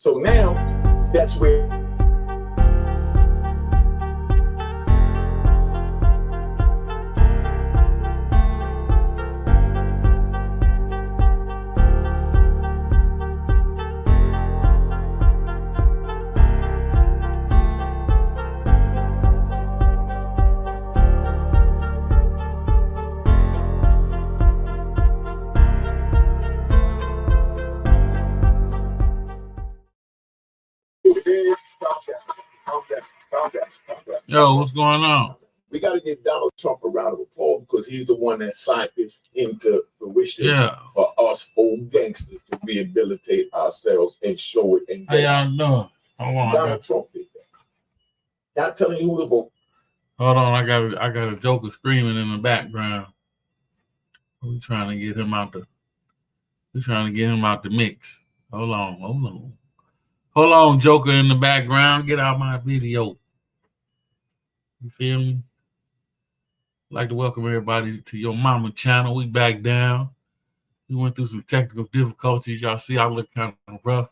So now that's where Yo, what's going on? We got to give Donald Trump a round of applause because he's the one that signed this into fruition for us old gangsters to rehabilitate ourselves and show it. And how y'all doing? Donald Trump did that. Not telling you who to vote. Hold on, I got a joker screaming in the background. We trying to get him out the mix. Hold on, Joker in the background. Get out my video. You feel me? I'd like to welcome everybody to Your Mama channel. We back down. We went through some technical difficulties. Y'all see I look kind of rough.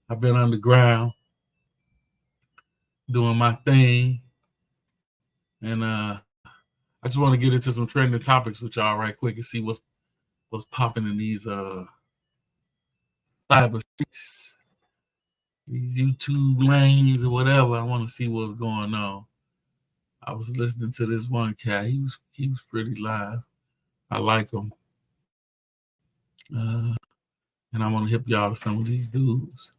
I've been underground doing my thing. And I just want to get into some trending topics with y'all right quick and see what's popping in these cyber streets, these YouTube lanes or whatever. I want to see what's going on. I was listening to this one cat. He was pretty live. I like him. And I want to hip y'all to some of these dudes.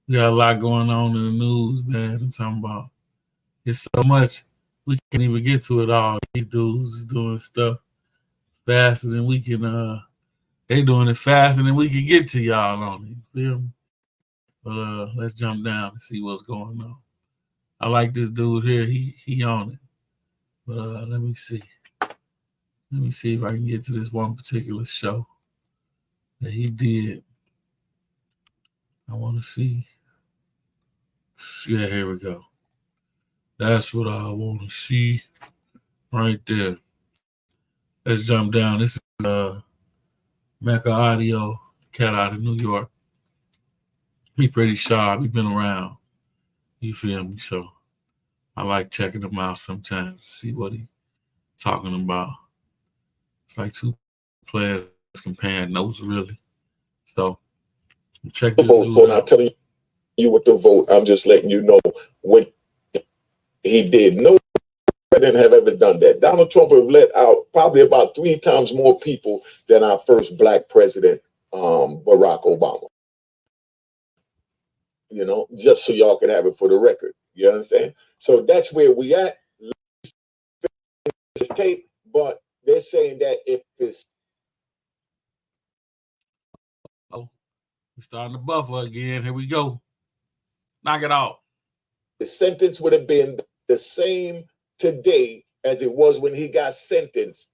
We got a lot going on in the news, man. I'm talking about it's so much we can't even get to it all. These dudes is doing stuff faster than we can. They doing it faster than we can get to y'all on it. You feel me? But let's jump down and see what's going on. I like this dude here. He on it. But let me see. Let me see if I can get to this one particular show that he did. I want to see. Yeah, here we go. That's what I want to see right there. Let's jump down. This is Mecca Audio, cat out of New York. He pretty sharp. He been around. You feel me? So I like checking him out sometimes to see what he talking about. It's like two players comparing notes, really. So check this vote for. Not telling you what to vote. I'm just letting you know what he did. No president have ever done that. Donald Trump have let out probably about 3 times more people than our first black president, Barack Obama. You know, just so y'all can have it for the record. You understand? So that's where we at. This tape, but they're saying that if this we're starting to buffer again. Here we go. Knock it off. The sentence would have been the same today as it was when he got sentenced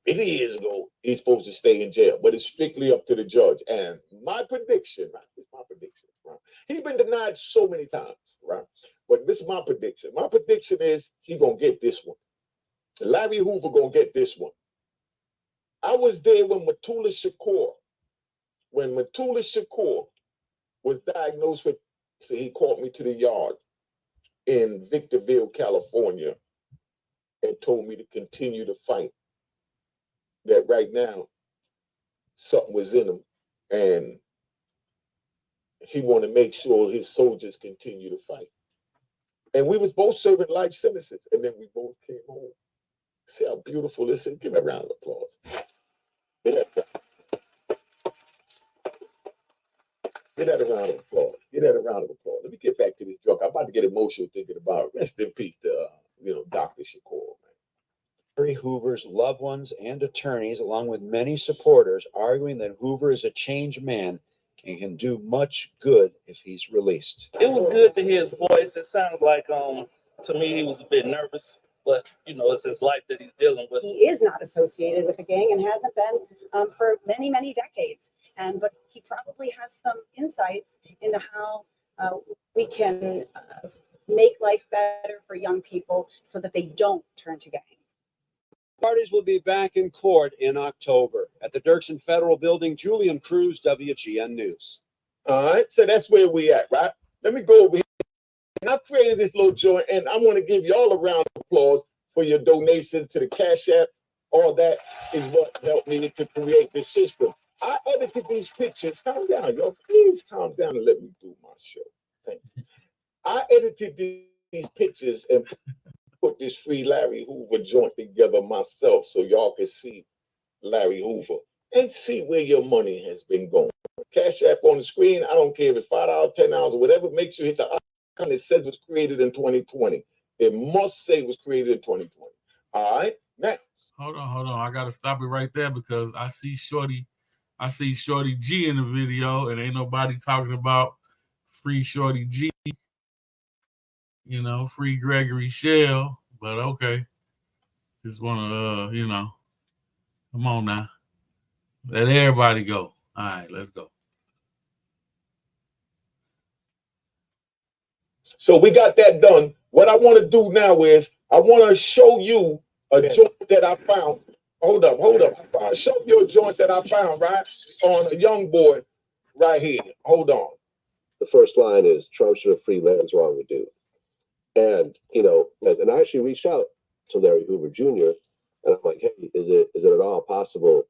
80 years ago. He's supposed to stay in jail, but it's strictly up to the judge. And my prediction, right? He's been denied so many times, right? But this is my prediction. My prediction is he gonna get this one. Larry Hoover gonna get this one. I was there when Mutulu Shakur was diagnosed with, so he called me to the yard in Victorville, California, and told me to continue to fight. That right now, something was in him, and he wanted to make sure his soldiers continue to fight. And we was both serving life sentences, and then we both came home. See how beautiful this is? Give me a round of applause. Give that a round of applause. Give that a round of applause. Let me get back to this joke. I'm about to get emotional thinking about it. Rest in peace to Dr. Shakur. Larry Hoover's loved ones and attorneys, along with many supporters, arguing that Hoover is a changed man and can do much good if he's released. It was good to hear his voice. It sounds like, to me, he was a bit nervous, but it's his life that he's dealing with. He is not associated with a gang and hasn't been for many, many decades. But he probably has some insights into how we can make life better for young people so that they don't turn to gangs. Parties will be back in court in October. At the Dirksen Federal Building, Julian Cruz, WGN News. All right, so that's where we at, right? Let me go over here. And I created this little joint, and I want to give y'all a round of applause for your donations to the Cash App. All that is what helped me to create this system. I edited these pictures. Calm down, y'all. Please calm down and let me do my show. Thank you. I edited these pictures and put this Free Larry Hoover joint together myself so y'all can see Larry Hoover and see where your money has been going. Cash App on the screen. I don't care if it's $5, $10, or whatever. Make sure you hit the icon that says it was created in 2020. It must say it was created in 2020. All right. Now, Hold on. I gotta stop it right there because I see Shorty G in the video, and ain't nobody talking about free Shorty G. You know, free Gregory Shell. But okay, just wanna come on now, let everybody go. All right, let's go. so we got that done. What I want to do now is I want to show you a joint that I found. Hold up. I'll show you a joint that I found right on a young boy right here. Hold on. The first line is Trump should have freed Lance wrong with dude. And and I actually reached out to Larry Hoover Jr. and I'm like, hey, is it at all possible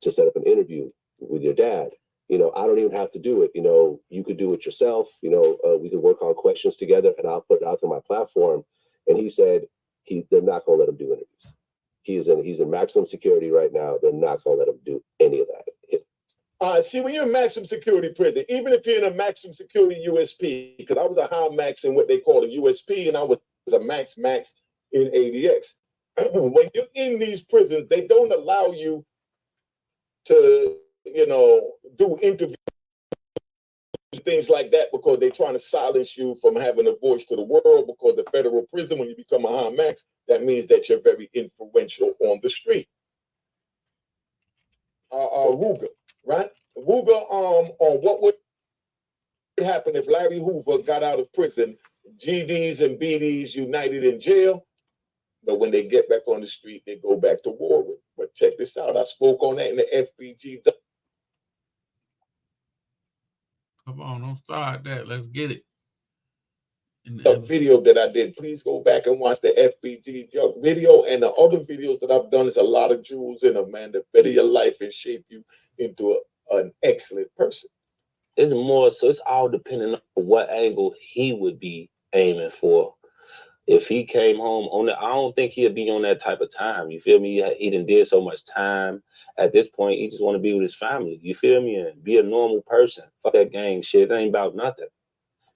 to set up an interview with your dad? I don't even have to do it. You could do it yourself. We could work on questions together and I'll put it out to my platform. And he said they're not going to let him do interviews. He's in maximum security right now. They're not going to let him do any of that. See, when you're in maximum security prison, even if you're in a maximum security USP, because I was a high max in what they call a USP, and I was a max in ADX. When you're in these prisons, they don't allow you to, do interviews, things like that, because they're trying to silence you from having a voice to the world. Because the federal prison, when you become a high max, that means that you're very influential on the street. Ruger. Right? Hoover, on what would happen if Larry Hoover got out of prison, GDs and BDs united in jail, but when they get back on the street, they go back to war with. But check this out. I spoke on that in the FBG. Come on, don't start that. Let's get it. The video that I did, please go back and watch the FBG video and the other videos that I've done. Is a lot of jewels in them, man, to better your life and shape you into an excellent person. It's more so it's all depending on what angle he would be aiming for. If he came home on it, I don't think he'd be on that type of time. You feel me? He done did so much time. At this point, he just want to be with his family. You feel me? And be a normal person. Fuck that gang shit. It ain't about nothing.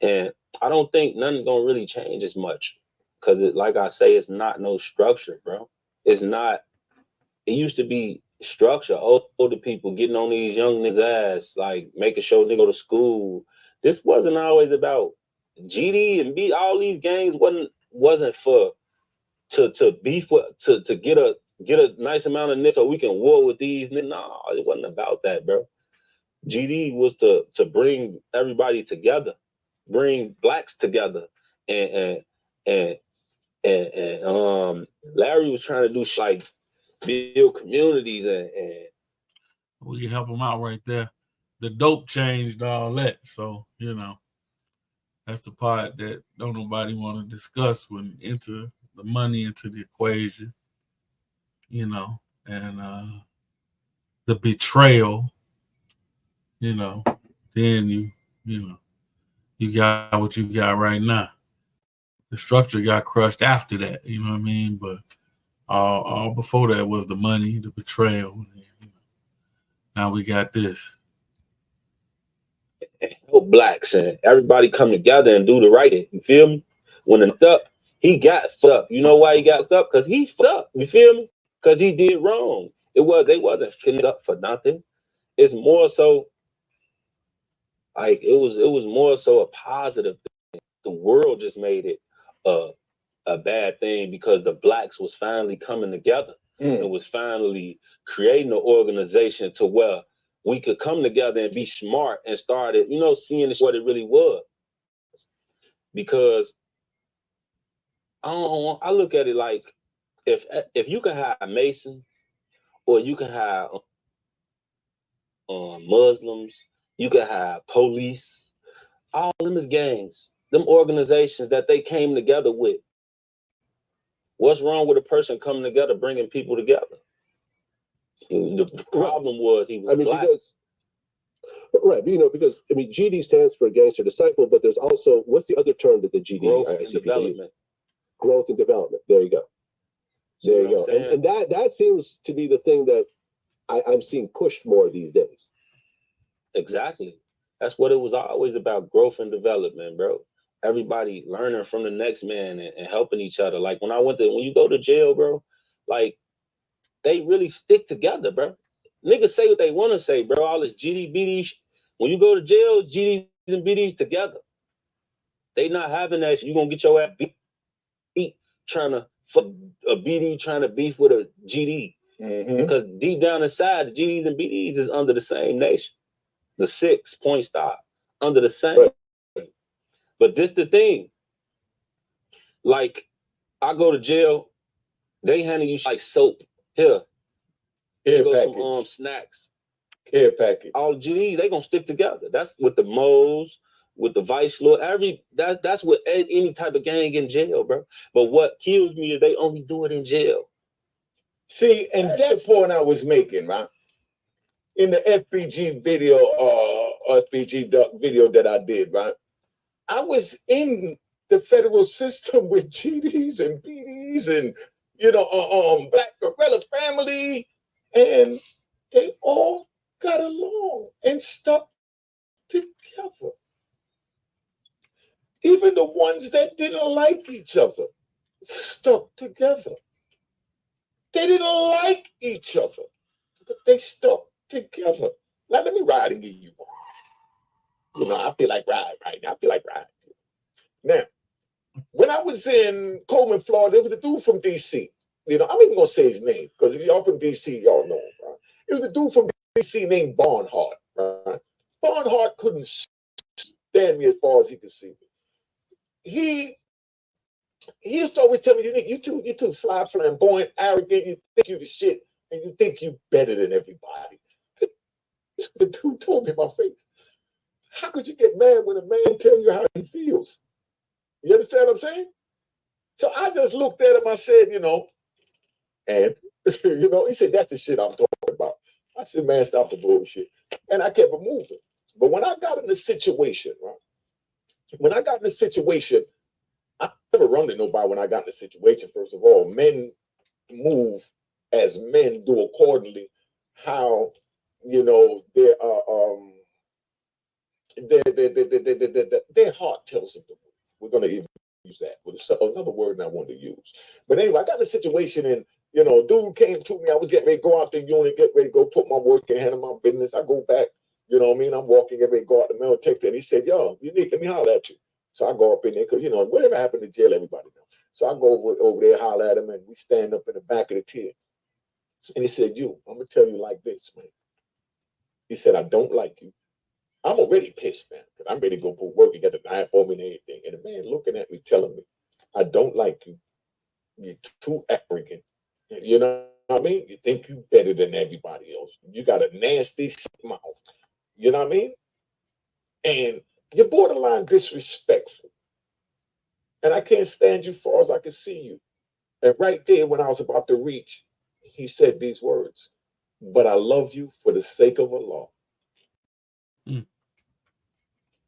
And I don't think nothing's gonna really change as much. Cause like I say, it's not no structure, bro. It's not. It used to be structure. Older people getting on these young niggas' ass, like making sure they go to school. This wasn't always about GD and B. All these gangs wasn't for to be for to get a nice amount of niggas so we can war with these niggas. No, it wasn't about that, bro. GD was to bring everybody together, bring blacks together, and Larry was trying to do like build communities and we can help them out right there. The dope changed all that, so that's the part that don't nobody want to discuss when enter the money into the equation, and the betrayal, then you got what you got right now. The structure got crushed after that, you know what I mean? But all before that was the money, the betrayal. Now we got this. help blacks and everybody come together and do the right thing. You feel me? When the up, he got fucked up. You know why he got fucked up? Because he fucked up. You feel me? Because he did wrong. They wasn't finished up for nothing. It's more so like it was more so a positive thing. The world just made it a bad thing because the blacks was finally coming together. It was finally creating an organization to where we could come together and be smart and started, seeing what it really was. Because I look at it like if you can have Masons or you can have Muslims, You could have police, all them is gangs, them organizations that they came together with. What's wrong with a person coming together, bringing people together? The problem was he was black. Because right, because GD stands for gangster disciple, but there's also, what's the other term that the GD Growth and ICP development. Growth and development. There you go. There you go. And that seems to be the thing that I'm seeing pushed more these days. Exactly. That's what it was always about, growth and development, bro. Everybody learning from the next man and helping each other. Like when you go to jail, bro, like they really stick together, bro. Niggas say what they want to say, bro. All this GD, BD. When you go to jail, GDs and BDs together. They not having that. You gonna get your ass beat trying to fuck a BD trying to beef with a GD. Because deep down inside, the GDs and BDs is under the same nation. The 6 point star under the same. Right. But this the thing. Like, I go to jail, they handle you like soap. Here go some snacks. Care package. All GDs, they gonna stick together. That's with the Moes, with the Vice Lord, that's with any type of gang in jail, bro. But what kills me is they only do it in jail. See, and that's the point I was making, right? In the FBG video, video that I did, right? I was in the federal system with GDs and BDs and Black Gorilla family, and they all got along and stuck together. Even the ones that didn't like each other stuck together. They didn't like each other, but they stuck together. Now let me ride and give you one. I feel like ride right now. I feel like ride. Now, when I was in Coleman, Florida, there was a dude from DC. I'm even gonna say his name because if y'all from DC, y'all know him, right? It was a dude from DC named Barnhart, right? Barnhart couldn't stand me as far as he could see me. He used to always tell me, you too fly, flamboyant, arrogant, you think you the shit, and you think you better than everybody. The dude told me in my face, how could you get mad when a man tell you how he feels? You understand what I'm saying? So I just looked at him, I said, and he said, that's the shit I'm talking about. I said, man, stop the bullshit. And I kept it moving. But when I got in a situation, right? When I got in a situation, I never run to nobody when I got in a situation, first of all. Men move as men do accordingly, how, their heart tells them to move. We're going to even use that. But it's another word I wanted to use. But anyway, I got in a situation and, dude came to me. I was getting ready to go out the unit, get ready to go put my work in, handle my business. I go back, I'm walking, get ready to go out the mail, text, and he said, yo, let me holler at you. So I go up in there because, whatever happened to jail, everybody knows. So I go over there, holler at him, and we stand up in the back of the tier. And he said, I'm going to tell you like this, man. He said, I don't like you. I'm already pissed now because I'm ready to go put work and get the knife for me and everything. And the man looking at me, telling me, I don't like you. You're too arrogant. You know what I mean? You think you better than everybody else. You got a nasty mouth. You know what I mean? And you're borderline disrespectful. And I can't stand you far as I can see you. And right there, when I was about to reach, he said these words, but I love you for the sake of Allah.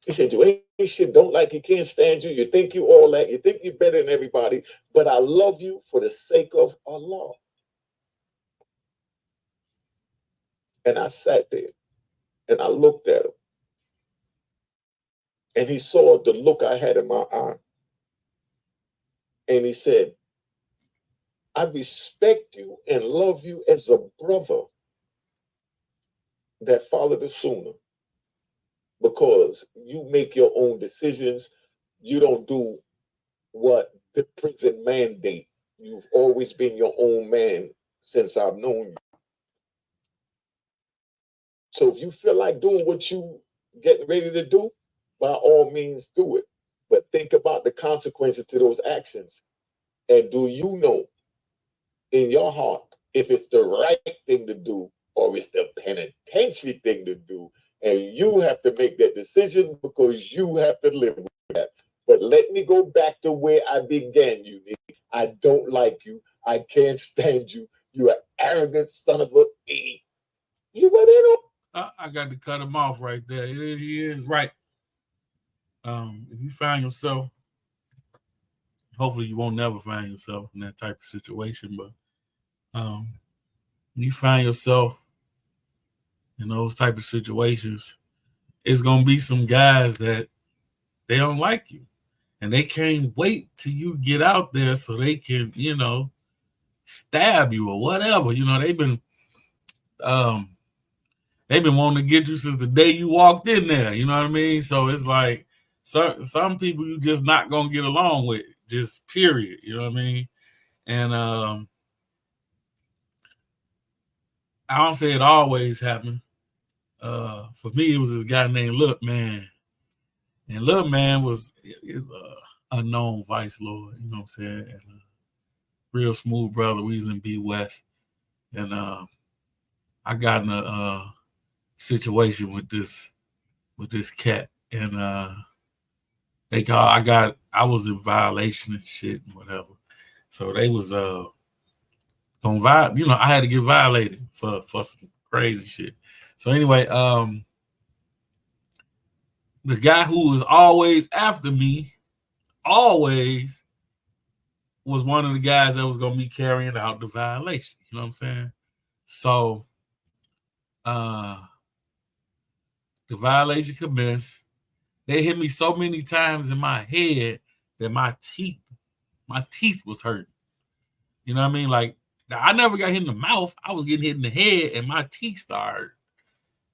He said, you ain't shit, don't like you, can't stand you. You think you all that. You think you're better than everybody. But I love you for the sake of Allah. And I sat there and I looked at him. And he saw the look I had in my eye. And he said, I respect you and love you as a brother that followed the Sunnah because you make your own decisions. You don't do what the prison mandate. You've always been your own man since I've known you. So if you feel like doing what you getting ready to do, by all means do it. But think about the consequences to those actions. And do you know in your heart if it's the right thing to do or it's the penitentiary thing to do? And you have to make that decision because you have to live with that. But let me go back to where I began, you. I don't like you. I can't stand you. You an arrogant son of a b. You went in on. I got to cut him off right there. He is right. If you find yourself, hopefully you won't never find yourself in that type of situation, but you find yourself in those type of situations, it's gonna be some guys that they don't like you, and they can't wait till you get out there so they can, stab you or whatever. They've been wanting to get you since the day you walked in there. You know what I mean? So it's like some people you just not gonna get along with, just period. You know what I mean? And I don't say it always happened. For me, it was this guy named Look Man, and Look Man is a unknown vice lord. You know what I'm saying? And real smooth brother. We was in B West, and I got in a situation with this cat, and I was in violation and shit and whatever. So they was I had to get violated for some crazy shit. So anyway, the guy who was always after me, always was one of the guys that was gonna be carrying out the violation. You know what I'm saying? So the violation commenced. They hit me so many times in my head that my teeth was hurting. You know what I mean? Like, I never got hit in the mouth. I was getting hit in the head and my teeth started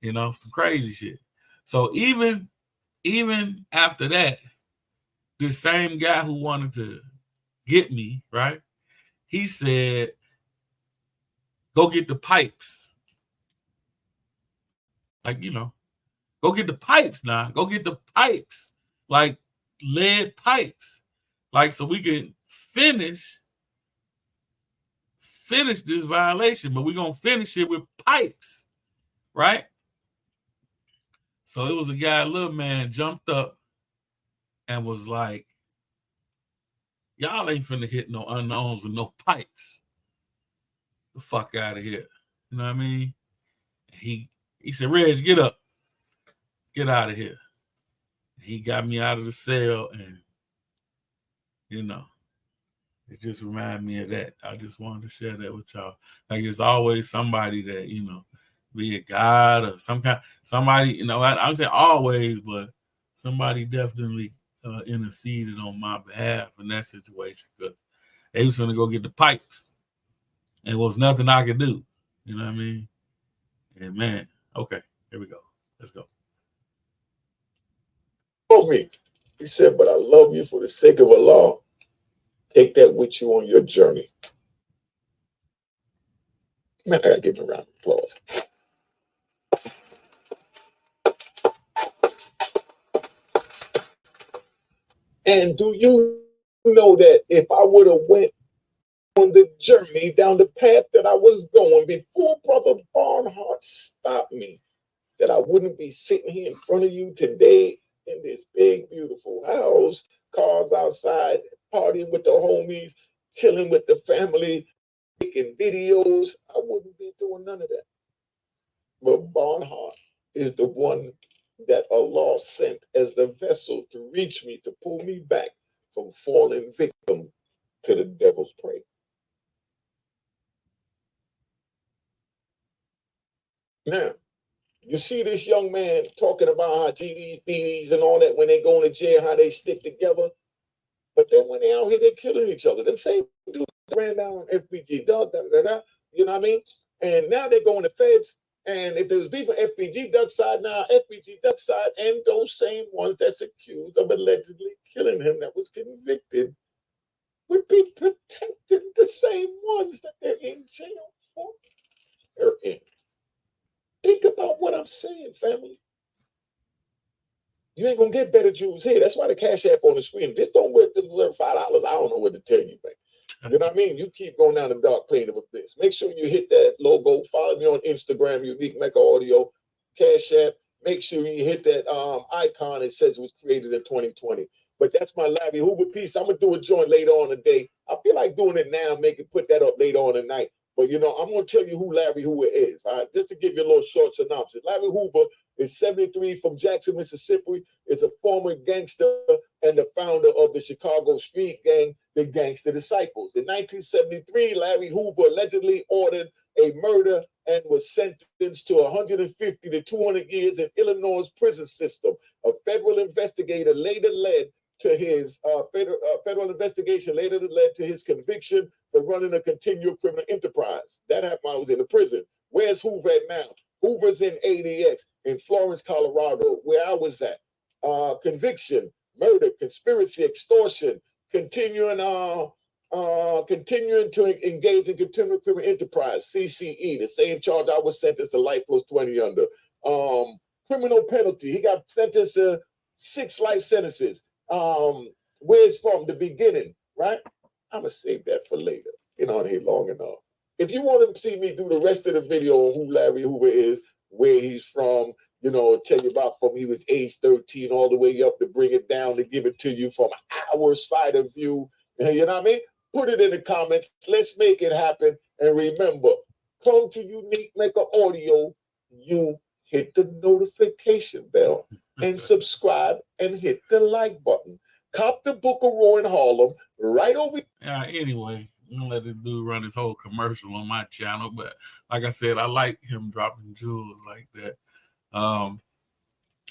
hurting. Some crazy shit. So even after that, this same guy who wanted to get me, right? He said, go get the pipes. Like, go get the pipes now. Go get the pipes. Like lead pipes. Like, so we can finish this violation, but we're going to finish it with pipes, right? So it was a guy, Little Man, jumped up and was like, y'all ain't finna hit no unknowns with no pipes. The fuck out of here. You know what I mean? He said, Reg, get up. Get out of here. He got me out of the cell, and, it just reminded me of that. I just wanted to share that with y'all. Like, it's always somebody that, be it God or somebody, I don't say always, but somebody definitely interceded on my behalf in that situation, because they was going to go get the pipes. And it was nothing I could do. You know what I mean? And man, okay, here we go. Let's go. Told me. He said, but I love you for the sake of Allah. Take that with you on your journey. Man, I gotta give him a round of applause. And do you know that if I would have went on the journey down the path that I was going before Brother Barnhart stopped me, that I wouldn't be sitting here in front of you today in this big, beautiful house, cars outside, partying with the homies, chilling with the family, making videos. I wouldn't be doing none of that. But Barnhart is the one that Allah sent as the vessel to reach me, to pull me back from falling victim to the devil's prey. Now, you see this young man talking about how GDs, BDs, and all that, when they go into jail, how they stick together. But then when they out here, they're killing each other. Them same dudes ran down on FBG, you know what I mean? And now they're going to feds. And if there was beef on FBG Duck side, now FBG Duck side, and those same ones that's accused of allegedly killing him, that was convicted, would be protecting the same ones that they're in jail for. They're in. Think about what I'm saying, family. You ain't gonna get better Jews here. That's why the Cash App on the screen. This don't work $5. I don't know what to tell you, man. You know what I mean? You keep going down the dark plane of abyss. Make sure you hit that logo. Follow me on Instagram, Unique Mecca Audio, Cash App, make sure you hit that icon. It says it was created in 2020. But that's my Larry Hoover piece. I'm gonna do a joint later on today. I feel like doing it now, put that up later on tonight. But you know, I'm gonna tell you who Larry Hoover is. All right, just to give you a little short synopsis. Larry Hoover is 73 from Jackson, Mississippi. Is a former gangster and the founder of the Chicago street gang, the Gangster Disciples. In 1973, Larry Hoover allegedly ordered a murder and was sentenced to 150 to 200 years in Illinois' prison system. A federal investigator later led to his federal investigation later led to his conviction for running a continual criminal enterprise. That happened while I was in the prison. Where's Hoover at now? Hoover's in ADX in Florence, Colorado, where I was at. Conviction, murder, conspiracy, extortion, continuing to engage in continual criminal enterprise, CCE, the same charge I was sentenced to life plus 20 under. Criminal penalty, he got sentenced to 6 life sentences. Where's from the beginning, right? I'm gonna save that for later. Get on here long enough. If you want to see me do the rest of the video on who Larry Hoover is, where he's from, you know, tell you about from he was age 13 all the way up to bring it down to give it to you from our side of view. You know what I mean? Put it in the comments. Let's make it happen. And remember, come to Unique Maker Audio. You hit the notification bell and subscribe and hit the like button. Cop the book of Roy in Harlem right over. Anyway, I'm gonna let this dude run his whole commercial on my channel. But like I said, I like him dropping jewels like that.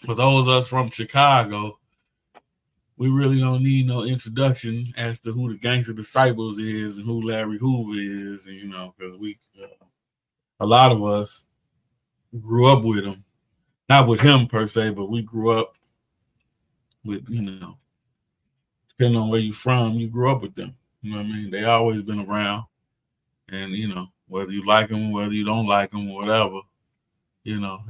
For those of us from Chicago, we really don't need no introduction as to who the Gangster Disciples is and who Larry Hoover is, and you know, because we, a lot of us grew up with him, not with him per se, but we grew up with, you know, depending on where you're from, you grew up with them. You know what I mean? They always been around, and you know, whether you like them, whether you don't like them, whatever, you know,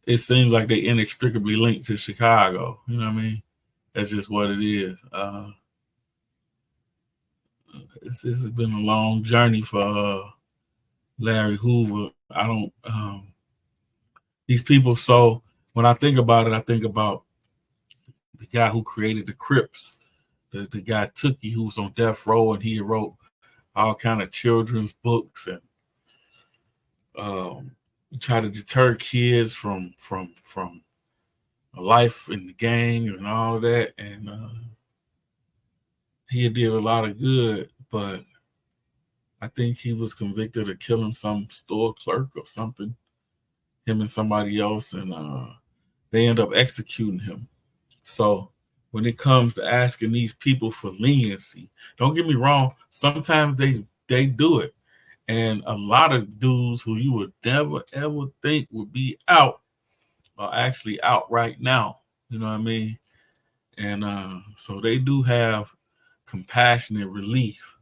it seems like they inextricably linked to Chicago. You know what I mean? That's just what it is. This has been a long journey for Larry Hoover. I don't, these people. So when I think about it, I think about the guy who created the Crips, the guy Tookie, who was on death row, and he wrote all kind of children's books and try to deter kids from a life in the gang and all of that. And he did a lot of good, but I think he was convicted of killing some store clerk or something, him and somebody else, and they end up executing him. So when it comes to asking these people for leniency, don't get me wrong, sometimes they do it. And a lot of dudes who you would never, ever think would be out are actually out right now. You know what I mean? And so they do have compassionate relief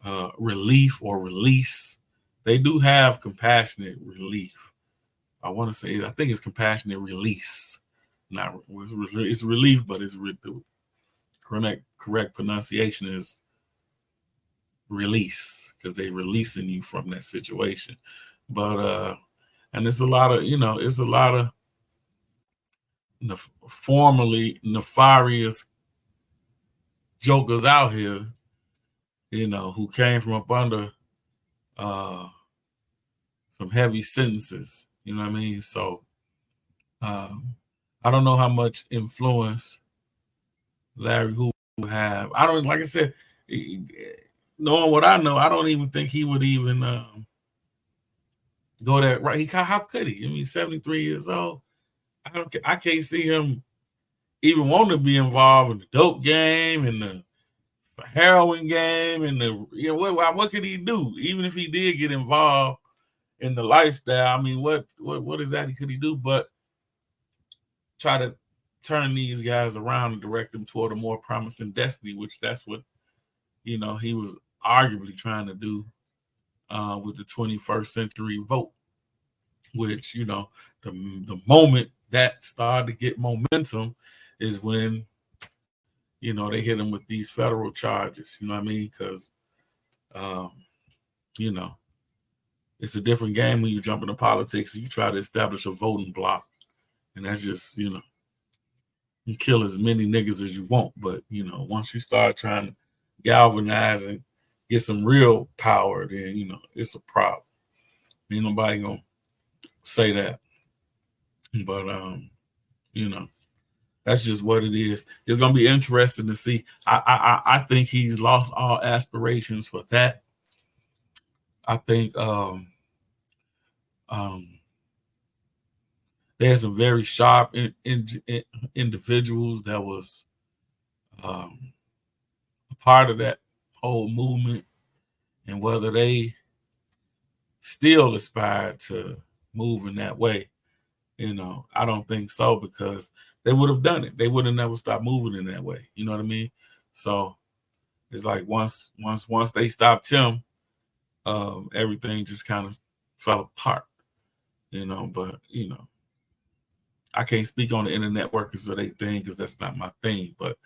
or release. They do have compassionate relief. I want to say, I think it's compassionate release. Not it's relief, but it's the correct pronunciation is release, because they releasing you from that situation. But and it's a lot of, you know, it's a lot of formerly nefarious jokers out here, you know, who came from up under some heavy sentences. You know what I mean? So I don't know how much influence Larry Hoover will have. I don't, like I said, knowing what I know, I don't even think he would even go that right. How could he? I mean, 73 years old. I can't see him even wanting to be involved in the dope game and the heroin game and the, you know, what could he do? Even if he did get involved in the lifestyle, I mean, what exactly could he do but try to turn these guys around and direct them toward a more promising destiny, which that's what, you know, he was arguably trying to do with the 21st century vote, which, you know, the moment that started to get momentum is when, you know, they hit him with these federal charges. You know what I mean? Because, you know, it's a different game when you jump into politics and you try to establish a voting block. And that's just, you kill as many niggas as you want. But, once you start trying to galvanize and get some real power, then, it's a problem. Ain't nobody gonna say that. But, that's just what it is. It's gonna be interesting to see. I think he's lost all aspirations for that. I think there's some very sharp individuals that was a part of that whole movement, and whether they still aspire to move in that way, I don't think so, because they would have done it. They would have never stopped moving in that way. You know what I mean? So it's like once they stopped him, everything just kind of fell apart. But I can't speak on the internet workers of their thing because that's not my thing. But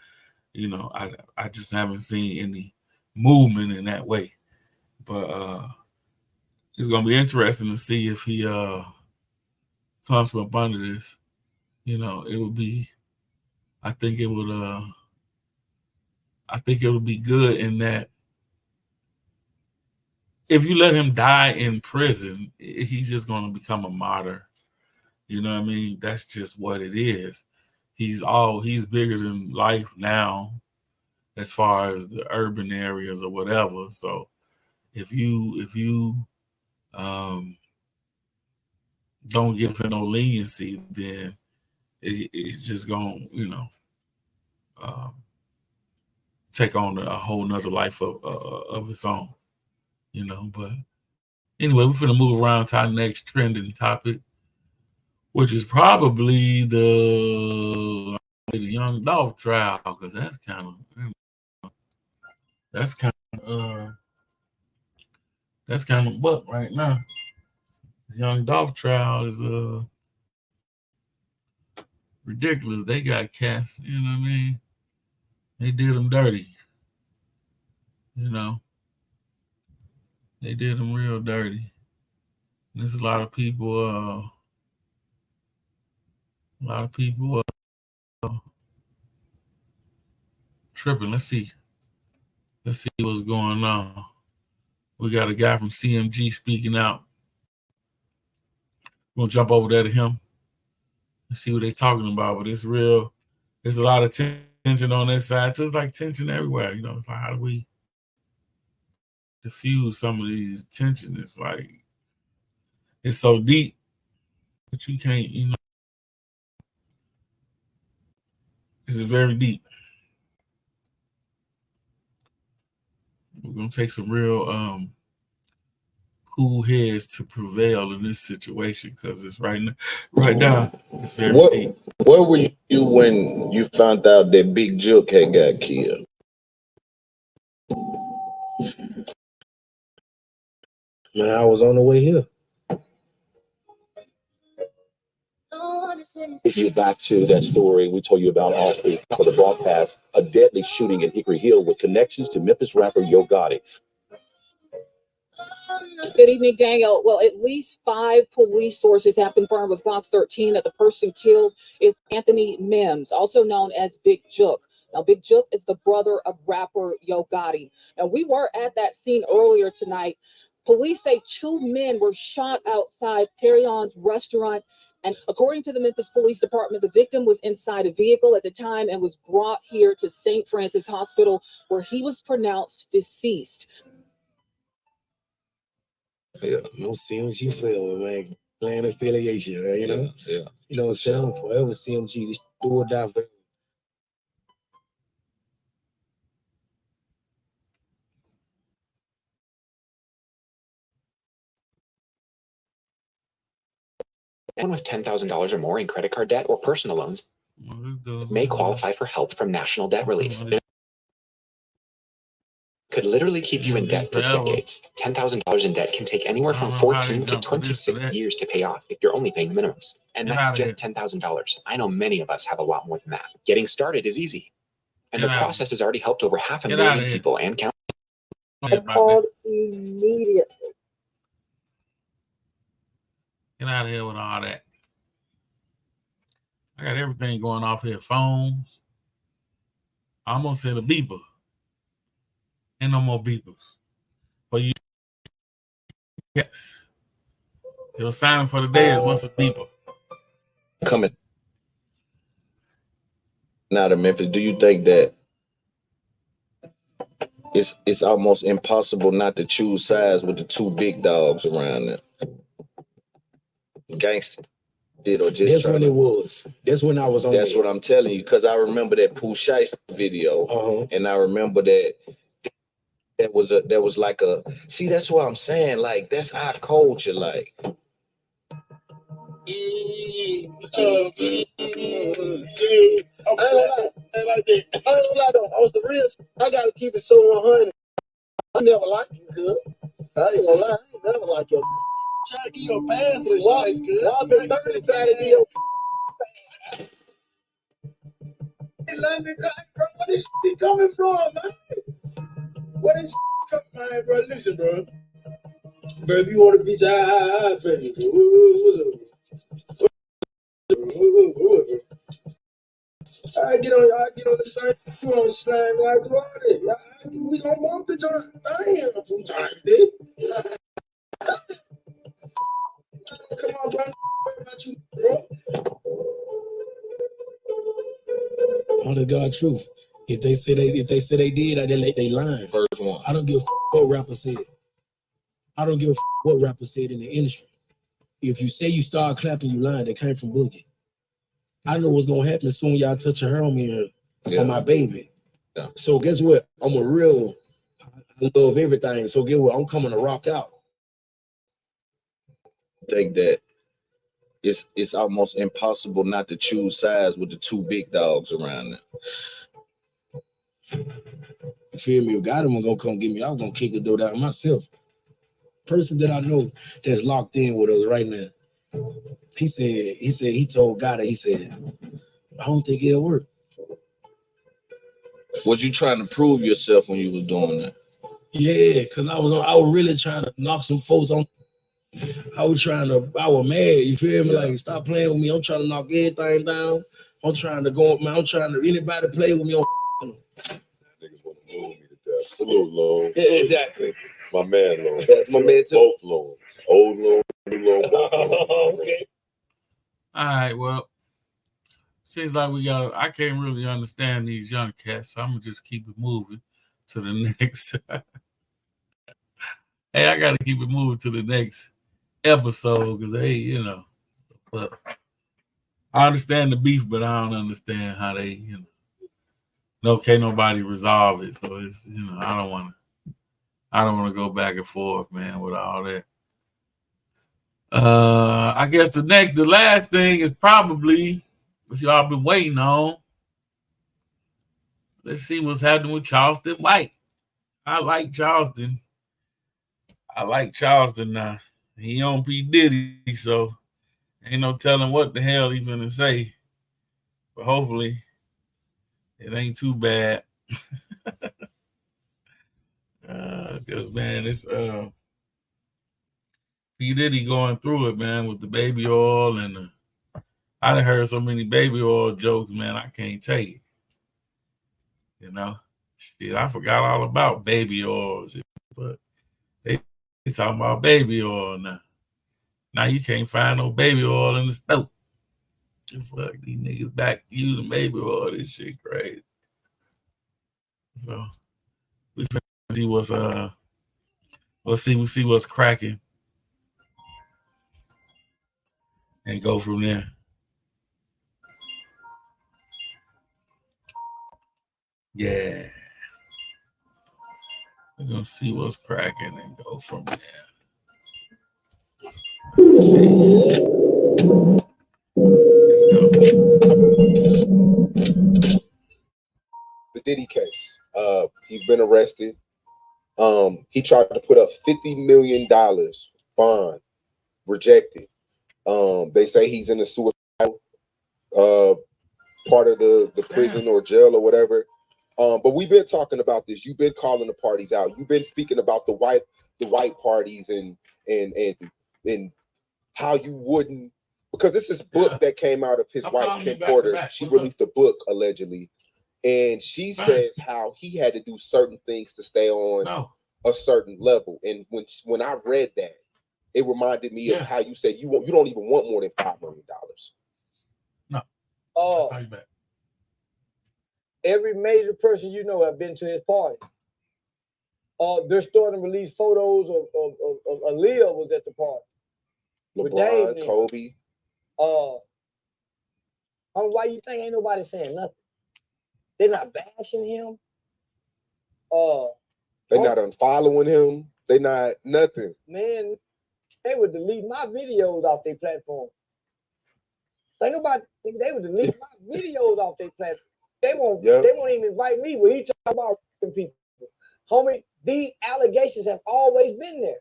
I just haven't seen any movement in that way. But it's gonna be interesting to see if he comes from up under this. It would be. I think it would be good in that if you let him die in prison, he's just gonna become a martyr. You know what I mean? That's just what it is. He's bigger than life now, as far as the urban areas or whatever. So if you don't give him no leniency, then it's just gonna, take on a whole nother life of its own, But anyway, we're gonna move around to our next trending topic, which is probably the Young Dolph trial, because that's kind of what right now. The Young Dolph trial is ridiculous. They got cast, you know what I mean? They did them dirty. They did them real dirty. And there's a lot of people tripping. Let's see what's going on. We got a guy from CMG speaking out. We're gonna jump over there to him and see what they're talking about. But it's real. There's a lot of tension on that side. So it's like tension everywhere. It's like, how do we diffuse some of these tension? It's like it's so deep that you can't, This is very deep. We're gonna take some real cool heads to prevail in this situation, because it's right now it's very deep. Where were you when you found out that Big Jook had got killed? Man, I was on the way here. Take you back to that story we told you about off the top of the broadcast, a deadly shooting in Hickory Hill with connections to Memphis rapper Yo Gotti. Good evening, Daniel. Well, at least 5 police sources have confirmed with Fox 13 that the person killed is Anthony Mims, also known as Big Jook. Now, Big Jook is the brother of rapper Yo Gotti. Now, we were at that scene earlier tonight. Police say 2 men were shot outside Perry On's restaurant. And according to the Memphis Police Department, the victim was inside a vehicle at the time and was brought here to St. Francis Hospital, where he was pronounced deceased. Yeah, no CMG flavor, man. Plan affiliation, man, Yeah. You know what I'm saying? Forever CMG, this do or die for. Anyone with $10,000 or more in credit card debt or personal loans may qualify for help from National Debt Relief. Could literally keep you in debt for decades. $10,000 in debt can take anywhere from 14 to 26 years to pay off if you're only paying the minimums. And that's just $10,000. I know many of us have a lot more than that. Getting started is easy. And the process has already helped over 500,000 people and counting. I called immediately. Get out of here with all that. I got everything going off here. Phones. I almost said a beeper. Ain't no more beepers. For you. Yes. Your assignment for the day is what's a beeper. Coming now to Memphis, do you think that it's almost impossible not to choose sides with the two big dogs around there? Gangster did or just That's when it was. That's when I was on. That's what I'm telling you, because I remember that Pooh Shiesty video, and I remember that was like a, see, that's what I'm saying, like that's our culture, like. I was the real. I gotta keep it so 100. I never liked you, good. I ain't gonna lie. I ain't never like your. Try to get your past with lies, good. I've been 30 trying to get your. Hey, London, bro, where this shit coming from, man? Where this shit coming, man, bro? Listen, bro. Bro, if you want to bitch, I pay you. I get on the same. You on slang like what? We gonna bump the joint. I ain't 2 times, dude. Come on, bro. About you, bro. On the God truth. If they say they did, they lying. First one. I don't give a what rapper said. I don't give a what rapper said in the industry. If you say you start clapping, you lying. They came from Boogie. I know what's gonna happen as soon as y'all touch a hair on me on my baby. Yeah. So guess what? I'm a real. I love everything. So guess what? I'm coming to rock out. Think that it's almost impossible not to choose sides with the two big dogs around there. You feel me? If God was gonna come get me, I was gonna kick the door down myself. Person that I know that's locked in with us right now. He told God that he said, I don't think it'll work. Was you trying to prove yourself when you was doing that? Yeah, because I was really trying to knock some folks on. I was mad, you feel me? Like, stop playing with me. I'm trying to knock everything down. I'm trying to go up, man. I'm trying to anybody play with me on. Niggas want to move me to death. Salute, Loan. Yeah, exactly. My man, Loan. That's my man, too. Both Loans. Old Loan, new Loan, both Loans. Okay. All right, well, seems like I can't really understand these young cats, so I'm gonna just keep it moving to the next. Hey, I gotta keep it moving to the next episode because but I understand the beef, but I don't understand how they, can't nobody resolve it. So it's, I don't want to go back and forth, man, with all that. I guess the last thing is probably what y'all been waiting on. Let's see what's happening with Charleston White. I like Charleston now. He on P. Diddy, so ain't no telling what the hell he finna say. But hopefully it ain't too bad. Because, man, it's P. Diddy going through it, man, with the baby oil and I done heard so many baby oil jokes, man, I can't take it. Shit, I forgot all about baby oil, but they talking about baby oil now. Now you can't find no baby oil in the store. Fuck, these niggas back using baby oil. This shit crazy. So we finna see what's we'll see what's cracking and go from there. Yeah. We're gonna see what's cracking and go from there. The Diddy case. He's been arrested. He tried to put up $50 million bond, rejected. They say he's in the suicidal part of the prison or jail or whatever. But we've been talking about this. You've been calling the parties out. You've been speaking about the white parties and how you wouldn't, because this is book that came out of his I'm wife, calling you Kim back to Porter. back. She What's up? released a book allegedly, and she says how he had to do certain things to stay on a certain level. And when I read that, it reminded me of how you said you don't even want more than $5 million. No. Oh, Call you back. every major person you know have been to his party. They're starting to release photos of Aaliyah was at the party. With LeBron, Dave Kobe. Why you think ain't nobody saying nothing? They're not bashing him. They're not unfollowing him. They not nothing. Man, they would delete my videos off their platform. Think about it. They would delete my videos off their platform. They won't even invite me when he talk about people. Homie, these allegations have always been there.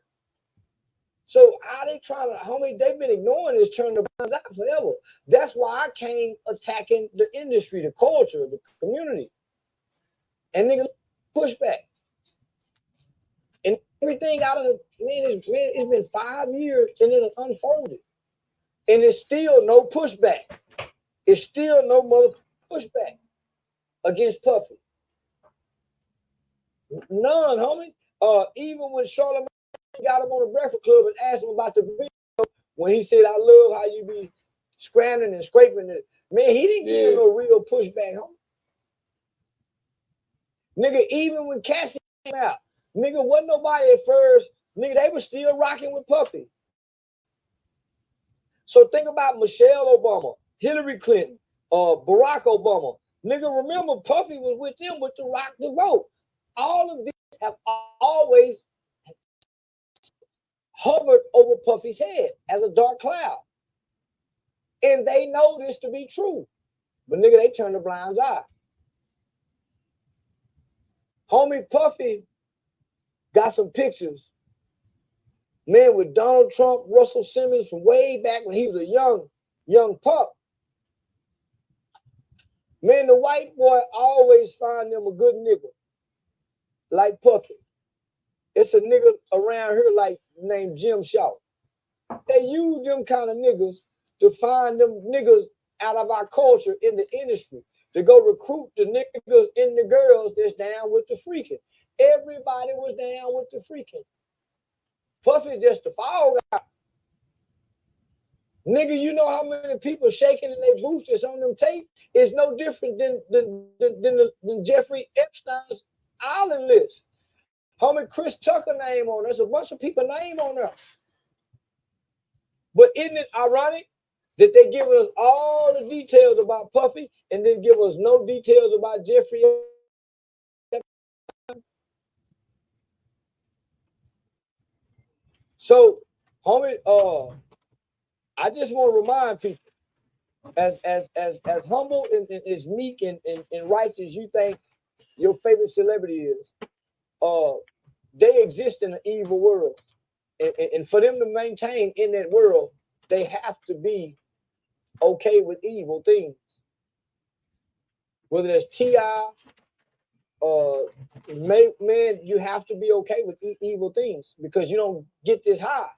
So how they trying to, homie, they've been ignoring this, turning the blinds out forever. That's why I came attacking the industry, the culture, the community. And nigga, push back. And everything out of the, it's been 5 years and then it unfolded. And it's still no pushback. It's still no mother pushback against Puffy. None, homie. Even when Charlamagne got him on the Breakfast Club and asked him about the video, when he said, "I love how you be scrambling and scraping it," man, he didn't give him no real pushback, homie. Nigga, even when Cassie came out, nigga, wasn't nobody at first. Nigga, they were still rocking with Puffy. So think about Michelle Obama, Hillary Clinton, Barack Obama. Nigga, remember Puffy was with them with the Rock the Vote. All of these have always hovered over Puffy's head as a dark cloud. And they know this to be true. But nigga, they turn the blind eye. Homie Puffy got some pictures, man, with Donald Trump, Russell Simmons from way back when he was a young pup. Man, the white boy always find them a good nigga, like Puffy. It's a nigga around here like named Jim Shaw. They use them kind of niggas to find them niggas out of our culture in the industry to go recruit the niggas and the girls that's down with the freaking. Everybody was down with the freaking. Puffy just the fall guy. Nigga, you know how many people shaking in their boots that's on them tape? It's no different than Jeffrey Epstein's island list. Homie Chris Tucker name on there. There's a bunch of people name on there. But isn't it ironic that they give us all the details about Puffy and then give us no details about Jeffrey? So, homie, I just want to remind people, as humble and as meek and righteous as you think your favorite celebrity is, they exist in an evil world. And for them to maintain in that world, they have to be okay with evil things. Whether it's T.I., man, you have to be okay with evil things because you don't get this high.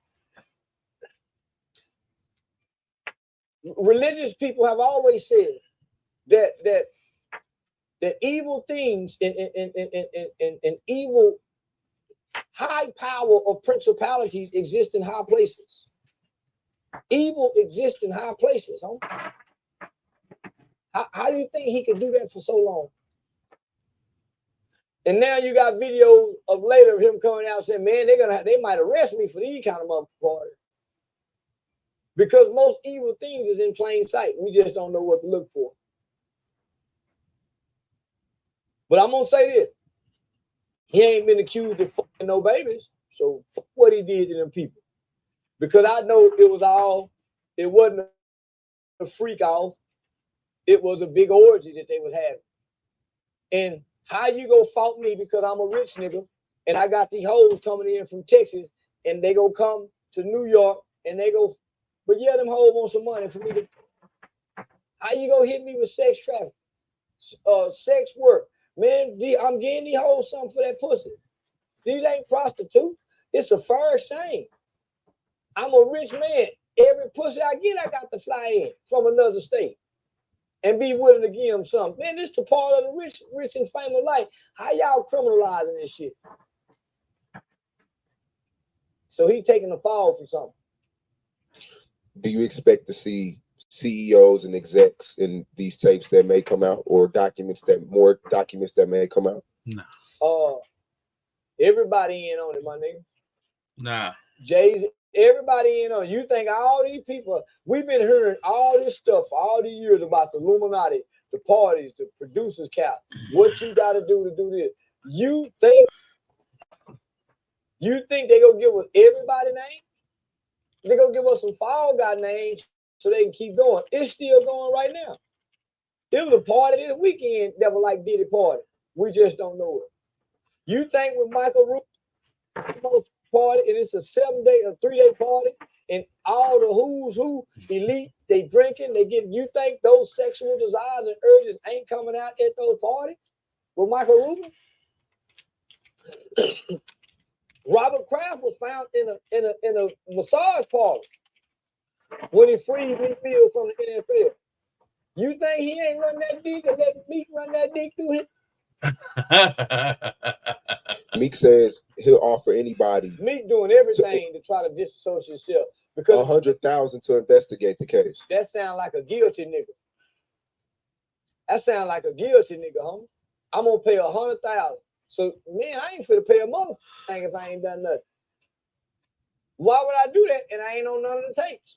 Religious people have always said that evil things and evil high power of principalities exist in high places. Evil exists in high places. Huh? How do you think he could do that for so long? And now you got videos of later of him coming out saying, man, they might arrest me for these kind of motherfuckers. Because most evil things is in plain sight. We just don't know what to look for. But I'm gonna say this. He ain't been accused of fucking no babies. So fuck what he did to them people. Because I know it wasn't a freak off. It was a big orgy that they was having. And how you go fault me because I'm a rich nigga and I got these hoes coming in from Texas and they go come to New York and they go, but yeah, them hoes want some money for me to. How you go hit me with sex trafficking, sex work? Man, I'm getting these hoes something for that pussy. These ain't prostitutes. It's a fair exchange. I'm a rich man. Every pussy I get, I got to fly in from another state and be willing to give them something. Man, this the part of the rich and famous life. How y'all criminalizing this shit? So he taking the fall for something. Do you expect to see CEOs and execs in these tapes that may come out, or more documents that may come out? No. Everybody in on it, my nigga. Nah. Jay-Z, everybody in on it. You think all these people, we've been hearing all this stuff for all these years about the Illuminati, the parties, the producers cap, what you got to do this. You think they gonna give us everybody names? They gonna give us some fall guy names so they can keep going. It's still going right now. There was a party this weekend that was like Diddy party. We just don't know it. You think with Michael Rubin party, and it's a 3-day party, and all the who's who elite, they drinking, they getting. You think those sexual desires and urges ain't coming out at those parties with Michael Rubin? Robert Kraft was found in a massage parlor when he freed Meek Mill from the NFL. You think he ain't run that dick and let Meek run that dick through him? Meek says he'll offer anybody. Meek doing everything to try to disassociate himself because $100,000 to investigate the case. That sound like a guilty nigga. That sound like a guilty nigga, homie. I'm gonna pay $100,000. So man, I ain't finna pay a mother thing if I ain't done nothing. Why would I do that? And I ain't on none of the tapes.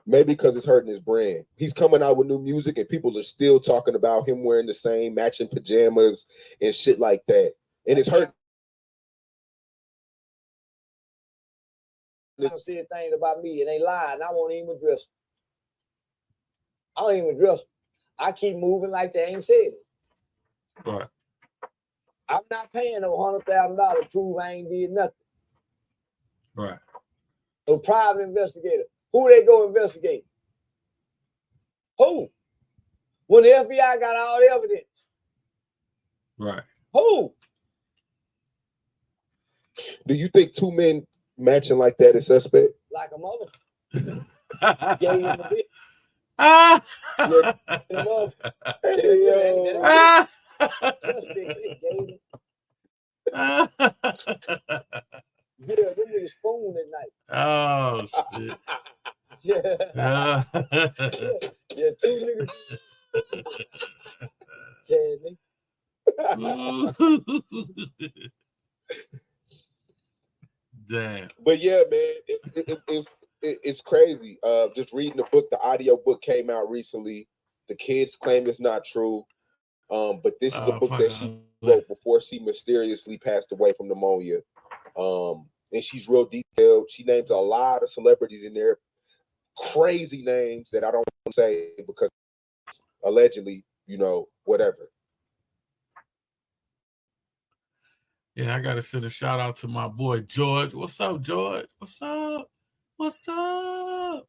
Maybe because it's hurting his brand. He's coming out with new music and people are still talking about him wearing the same matching pajamas and shit like that. And it's hurting. I don't see a thing about me. It ain't lying. I won't even address it. I don't even address it. I keep moving like they ain't said it. Right. I'm not paying no $100,000 to prove I ain't did nothing. Right. A private investigator. Who they go investigate? Who? When the FBI got all the evidence. Right. Who? Do you think two men matching like that is suspect? Like a mother. Gave him a bit. Yeah, them niggas spoon at night. Oh shit. Yeah. Yeah, two niggas. Jamie. Damn. But yeah, man, it's crazy. Just reading the book, the audio book came out recently. The kids claim it's not true. But this is a book that she wrote before she mysteriously passed away from pneumonia. And she's real detailed. She names a lot of celebrities in there, crazy names that I don't want to say because allegedly, whatever. Yeah, I gotta send a shout out to my boy George. What's up, George? What's up? What's up?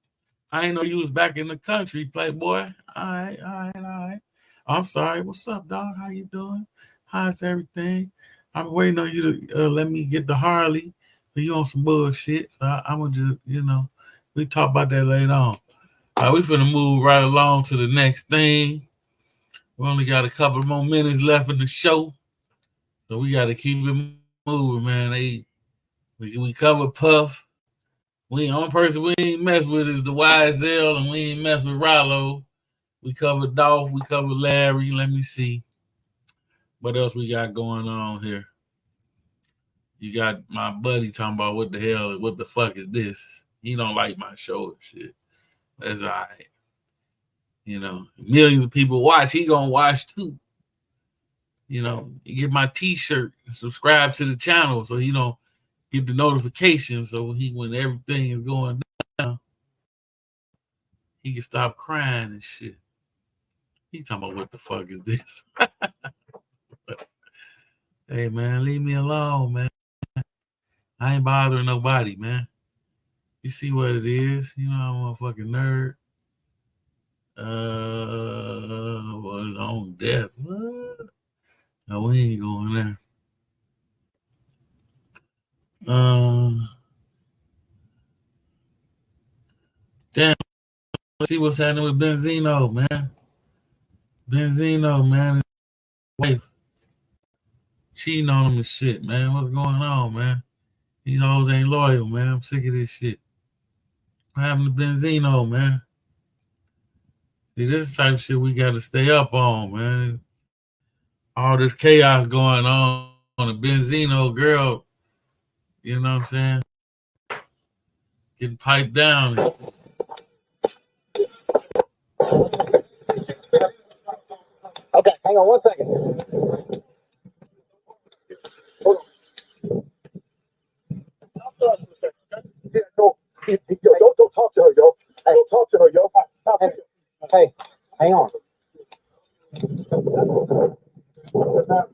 I ain't know you was back in the country, playboy. All right. I'm sorry. What's up, dog? How you doing? How's everything? I'm waiting on you to let me get the Harley. You on some bullshit. So I'm gonna just, we talk about that later on. We finna move right along to the next thing. We only got a couple more minutes left in the show. So we got to keep it moving, man. We covered Puff. Only person we ain't mess with is the YSL, and we ain't mess with Rollo. We covered Dolph. We covered Larry. Let me see. What else we got going on here? You got my buddy talking about what the fuck is this? He don't like my show and shit. That's all right. Millions of people watch. He gonna watch too. You get my t-shirt and subscribe to the channel so he don't get the notification. So when everything is going down, he can stop crying and shit. He talking about what the fuck is this? Hey man, leave me alone, man. I ain't bothering nobody, man. You see what it is? I'm a fucking nerd. Was on death. What? No, we ain't going there. Damn. Let's see what's happening with Benzino, man. Benzino, man. His wife cheating on him and shit, man. What's going on, man? These hoes ain't loyal, man. I'm sick of this shit. What happened to Benzino, man? See, this type of shit we got to stay up on, man. All this chaos going on the Benzino girl, you know what I'm saying? Getting piped down. Okay, hang on 1 second. Hold on. Yeah, no, don't talk to her, yo. Hey. Don't talk to her, yo. Hey, hang on.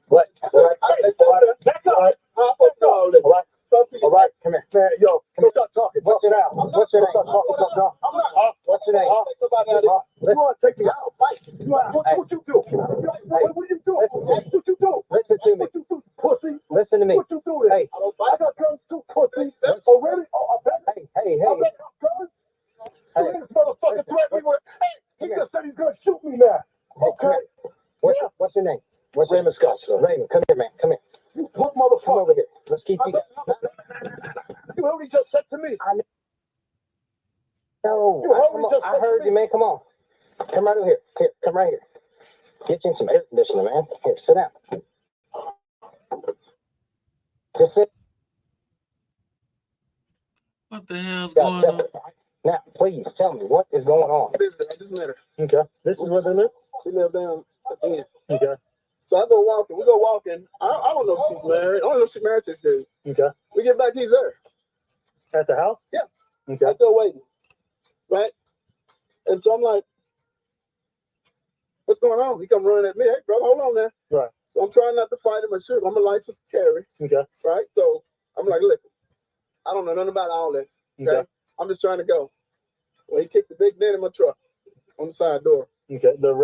What? Back up. All right, come here. Man, yo, don't stop talking. What's your name? What's your name? What's your name? You want to take me out? What you do? What do you do? What you do? Listen to me. Pussy. Listen to me. What you do? Hey, I got guns too, pussy. Oh, really? Hey. Hey, this motherfucker threatened me with. Hey, he just said he's gonna shoot me now. Okay. What's your name? What's Raymond Scott, sir? Raymond, come here, man. Come here. You put motherfucker. Come over here. Let's keep you. You heard what he just said to me. No, I heard you, man. Come on. Come right over here. Here, come right here. Get you in some air conditioner, man. Here, sit down. Just sit. What the hell's going on? Now, please tell me what is going on. I just met her. Okay. This is where they live? She lived down at the end. Okay. So I go walking. We go walking. I don't know if she's married. I don't know if she's married to this dude. Okay. We get back, he's there. At the house? Yeah. Okay. I'm still waiting. Right? And so I'm like, what's going on? He come running at me. Hey, bro, hold on there. Right. So I'm trying not to fight him and shoot him. I'm a license carry. Okay. Right? So I'm like, look, I don't know nothing about all this. Okay. I'm just trying to go. Well, he kicked the big dent in my truck on the side door. Okay. The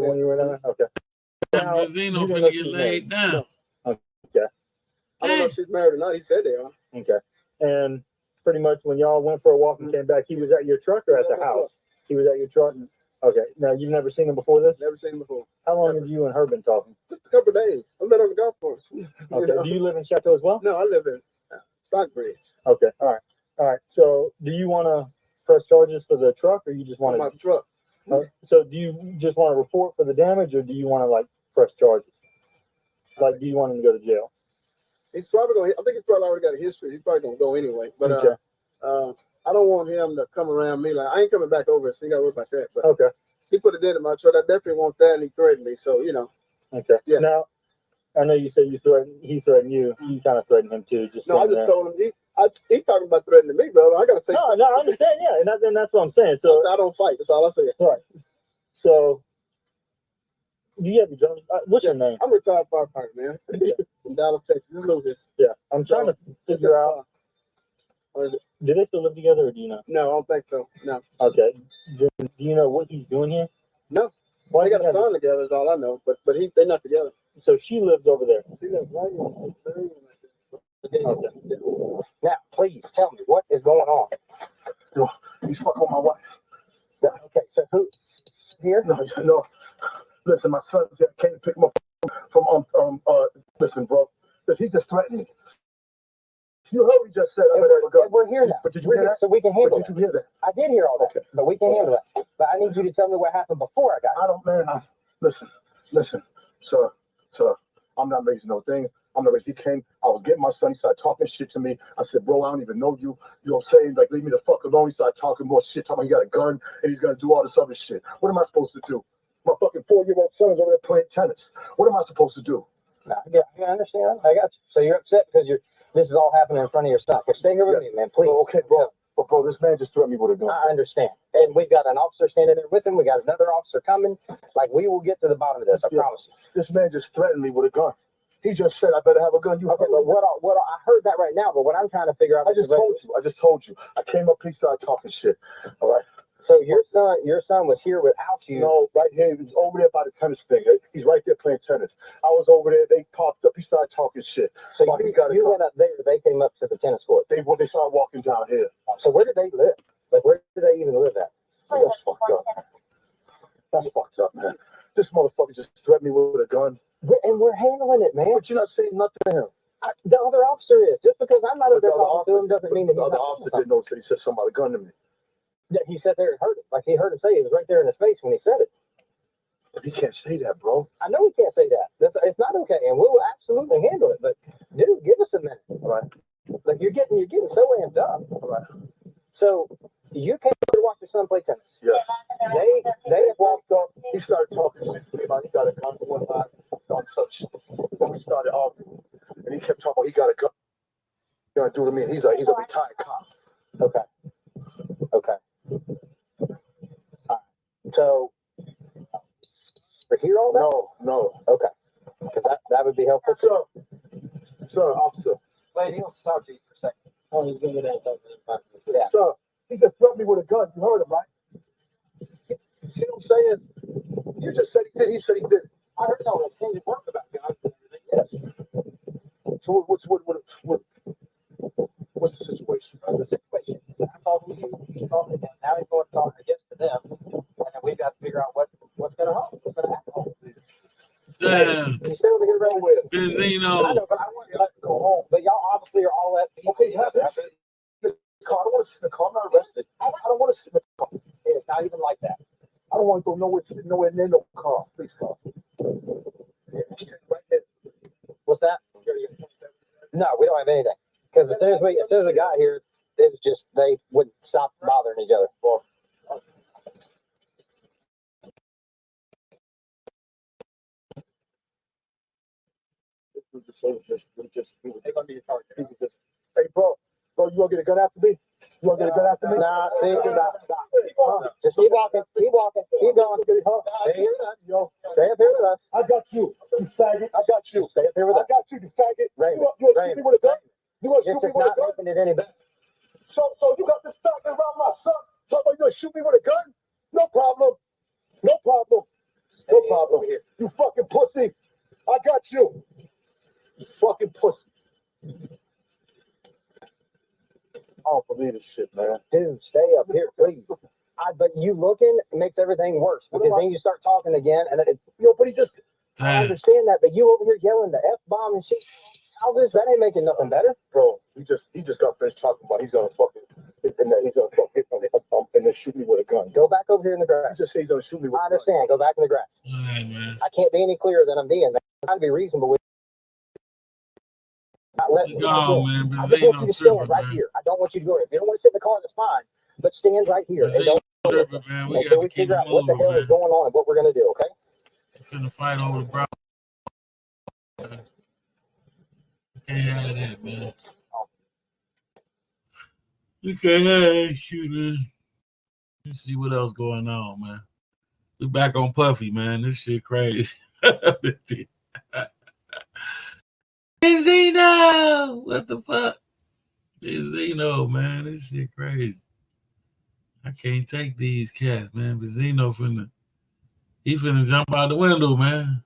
one you were in? Okay. Benzino finna get laid down. Okay. I don't know if she's married or not. He said they are. Okay. And pretty much when y'all went for a walk and came back, he was at your truck or at the house? He was at your truck? Okay. Now, you've never seen him before this? Never seen him before. How long have you and her been talking? Just a couple of days. I met on the golf course. Okay. Do you live in Chateau as well? No, I live in Stockbridge. Okay. All right. So do you want to press charges for the truck or you just want My truck. So do you just want to report for the damage or do you want to like press charges? Like, do you want him to go to jail? He's probably going to, I think he's probably already got a history. He's probably going to go anyway. But Okay. I don't want him to come around me. Like, I ain't coming back over, so you got to worry about that. But Okay. he put a dent in my truck. I definitely want that, and he threatened me. So, you know. Okay. Yeah. Now, I know you said he threatened you. You kind of threatened him too. Just No, I sitting just there. told him, he talking about threatening me, brother. I got to say No, something. I understand. Yeah, and that's what I'm saying. So I don't fight. That's all I say. right. So do you have your driver's? What's your name? I'm a retired firefighter, man. In Dallas, Texas. You know this. Yeah, I'm trying to figure out. Or is it? Do they still live together, or do you know? No, I don't think so. No. Okay. Do you know what he's doing here? No. Why They got does a he have- son together, is all I know. But they're not together. So she lives over there. See that right here? Okay. Now, please tell me what is going on. No, he's fucking with my wife. Okay, so who here? No. Listen, my son came to pick him up from listen, bro. He just threatened me. You heard what he just said. We're here now. But did you hear that? So we can handle Did you hear that? I did hear all that, but we can handle that. But I need you to tell me what happened before I got I don't, man. Listen, sir. I'm not raising no thing. I'm not raising. He came. I was getting my son. He started talking shit to me. I said, bro, I don't even know you. You know what I'm saying? Like, leave me the fuck alone. He started talking more shit. Talking about he got a gun and he's gonna do all this other shit. What am I supposed to do? My fucking 4-year-old son is over there playing tennis. What am I supposed to do? I understand. I got you. So you're upset because this is all happening in front of your son. Well, stay here with me, man, please. Okay, bro. But bro, this man just threatened me with a gun. I understand. And we've got an officer standing there with him. We got another officer coming. Like, we will get to the bottom of this. I promise you. This man just threatened me with a gun. He just said I better have a gun. You Okay, but I heard that right now, but what I'm trying to figure out. I just told you. I came up, he started talking shit. All right. So your son was here without you. No, right here. He was over there by the tennis thing. He's right there playing tennis. I was over there. They popped up. He started talking shit. So you went up there. They came up to the tennis court. They started walking down here. So where did they live? Like, where do they even live at? That's fucked up. That's fucked up, man. This motherfucker just threatened me with a gun. And we're handling it, man. But you're not saying nothing to him. The other officer is. Just because I'm not But up there talking to him doesn't mean that the he's other not officer saying didn't know that he said something about a gun to me. Yeah, he sat there and heard it. Like, he heard him say it. It was right there in his face when he said it. But he can't say that, bro. I know he can't say that. It's not okay, and we'll absolutely handle it. But dude, give us a minute. Right. Like, you're getting so amped up. Right. So you came over to watch your son play tennis. Yes. They have walked up. He started talking shit to me about he got a gun for one time on such. Then we started arguing, and he kept talking about he got a gun. Gonna do to me. And he's a retired cop. Okay. All right. So to hear all that? No. Okay. Because that would be helpful too. Sir, officer. Wait, he wants to talk to you for a second. Oh, he's gonna get out and talk to you. Yeah. Sir, he just threatened me with a gun. You heard him, right? You see what I'm saying? You just said he did. He said he did. I heard all those things that work about guns and everything. Yes. So what's the situation? The situation. I'm talking to you. He's talking to him. Now he's going to talk, I guess, to them, and then we've got to figure out what's going to happen. What's going to happen? Damn. You stay over here right with him. Benzino. I know, but I want you to go home. But y'all obviously are all at peace. Okay, you have to sit in the car. I don't want to sit in the car. I'm not arrested. I don't want to sit in the car. It's not even like that. I don't want to go nowhere near no car. Please, car. Right there. What's that? No, we don't have anything. Because as soon as we got here, it was just they wouldn't stop bothering each other. Well, Hey, bro, you want to get a gun after me? You want to get a gun after me? Nah, see, stop. Just keep walking, keep going. Stay here with us. Yo, stay up here with us. I got you, you faggot. I got you. Stay up here with us. I got you, you faggot. Raymond, You want to shoot me with a gun? You want to It's shoot me just with a not gun? making it any better. So you got this faggot around my son. So you gonna shoot me with a gun? No problem. No problem. No problem. You fucking pussy. I got you. You fucking pussy. I don't believe this shit, man. Dude, stay up here, please. But you looking makes everything worse because then you start talking again, and but he just. I understand that, but you over here yelling the F-bomb and shit. Houses, that ain't making nothing better. Bro, he just got finished talking about he's gonna fucking hit and then shoot me with a gun. Go back over here in the grass. He just said he's gonna shoot me with I understand. Go back in the grass. All right, man. I can't be any clearer than I'm being. I'm trying to be reasonable with Go, man. I just want you to stand Tripping, right man. here. I don't want you to go there. If you don't want to sit in the car, that's fine. But stand right here. And don't Tripping, man. We until got we to keep figure it out what the moving, hell is man. going on and what we're gonna do, okay? Finna fight over the bro. Can't have that, man. You can't have that shit, man. Let's see what else going on, man. We back on Puffy, man. This shit crazy. Benzino! What the fuck? Benzino, man. This shit crazy. I can't take these cats, man. Benzino finna jump out the window, man.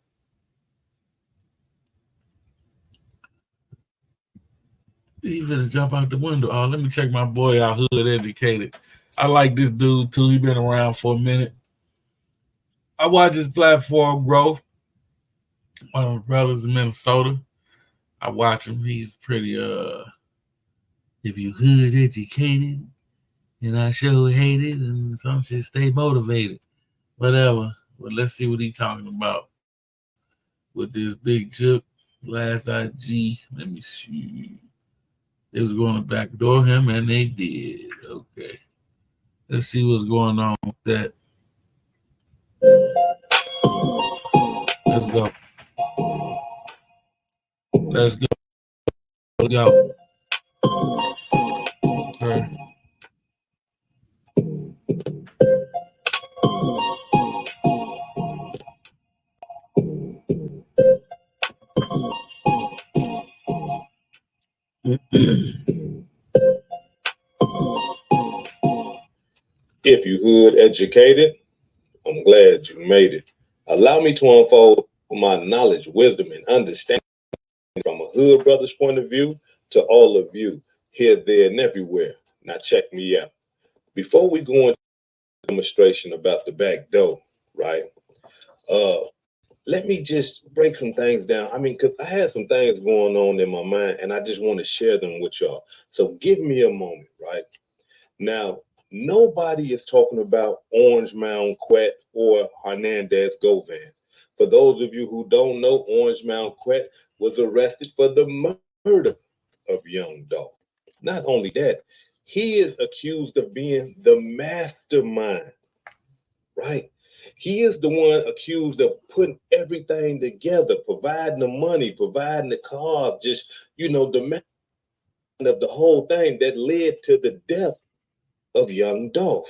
He finna jump out the window. Oh, let me check my boy out, Hood Educated. I like this dude too. He been around for a minute. I watch his platform grow. One of my brothers in Minnesota. I watch him. He's pretty if you hood educated and I sure hate it and some shit, stay motivated. Whatever. But let's see what he's talking about with this Big Jook last IG. Let me see. They was going to backdoor him, and they did. Okay. Let's see what's going on with that. Let's go. Let's go. Let's go. Okay. If you hood educated, I'm glad you made it. Allow me to unfold my knowledge, wisdom, and understanding from a hood brother's point of view to all of you here, there, and everywhere. Now check me out. before we go into demonstration about the back door, right? Let me just break some things down. I mean, because I had some things going on in my mind and I just want to share them with y'all. So give me a moment, right? Now, nobody is talking about Orange Mound Quet or Hernandez Govan. For those of you who don't know, Orange Mound Quet was arrested for the murder of Young Dolph. Not only that, he is accused of being the mastermind, right? He is the one accused of putting everything together, providing the money, providing the cars, just, the mastermind of the whole thing that led to the death of Young Dolph.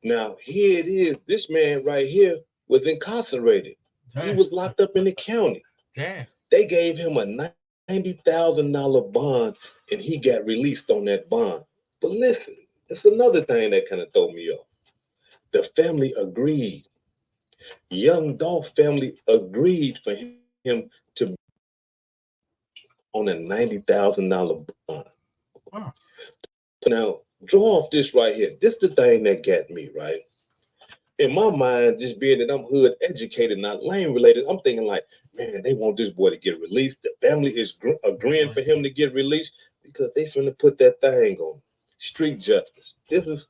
Now, here it is. This man right here was incarcerated. He was locked up in the county. Damn. They gave him a $90,000 bond, and he got released on that bond. But listen, it's another thing that kind of threw me off. The family agreed. Young Dolph family agreed for him to be on a $90,000 bond. Wow. Now, draw off this right here. This is the thing that got me, right? In my mind, just being that I'm hood educated, not lane related, I'm thinking like, man, they want this boy to get released. The family is agreeing for him to get released because they finna put that thing on street justice.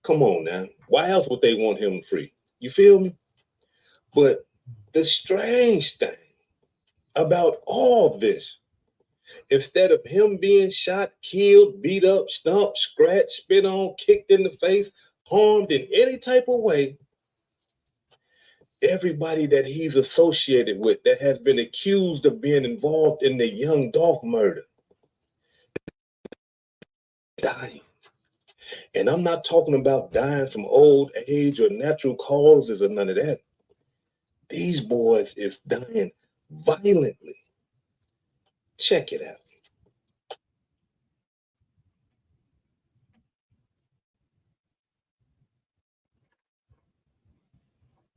Come on now. Why else would they want him free? You feel me? But the strange thing about all this, instead of him being shot, killed, beat up, stumped, scratched, spit on, kicked in the face, harmed in any type of way, everybody that he's associated with that has been accused of being involved in the Young Dolph murder dying. And I'm not talking about dying from old age or natural causes or none of that. These boys is dying violently. Check it out.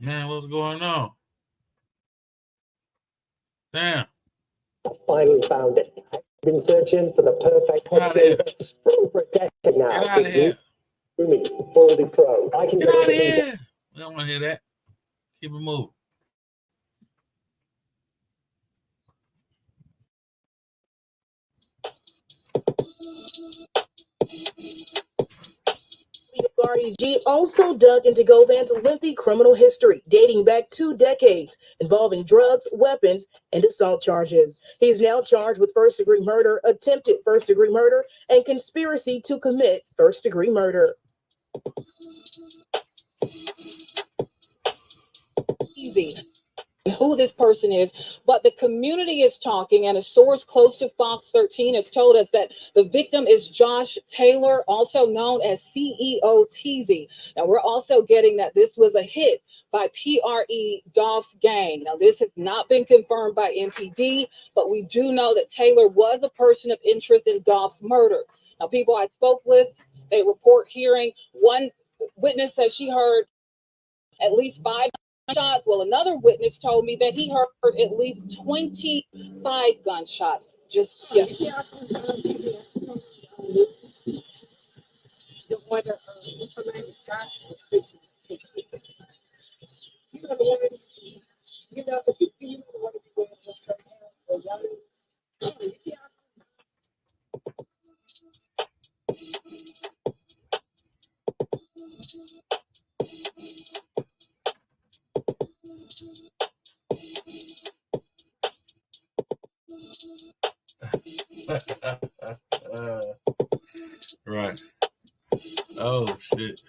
Man, what's going on? Damn. Finally found it. I've been searching for the perfect for a decade now. Get out of here. Me, Baldy Pro. I can Get out of here. We don't want to hear that. Keep it moving. REG also dug into Govan's lengthy criminal history dating back 2 decades involving drugs, weapons, and assault charges. He's now charged with first-degree murder, attempted first-degree murder, and conspiracy to commit first-degree murder. Easy who this person is, but the community is talking, and a source close to Fox 13 has told us that the victim is Josh Taylor, also known as CEO Teasy. Now, we're also getting that this was a hit by PRE Dolph's gang. Now, this has not been confirmed by MPD, but we do know that Taylor was a person of interest in Dolph's murder. Now, people I spoke with, they report hearing one witness says she heard at least 5 gunshots. Well, another witness told me that he heard at least 25 gunshots. Just Right. Oh, shit.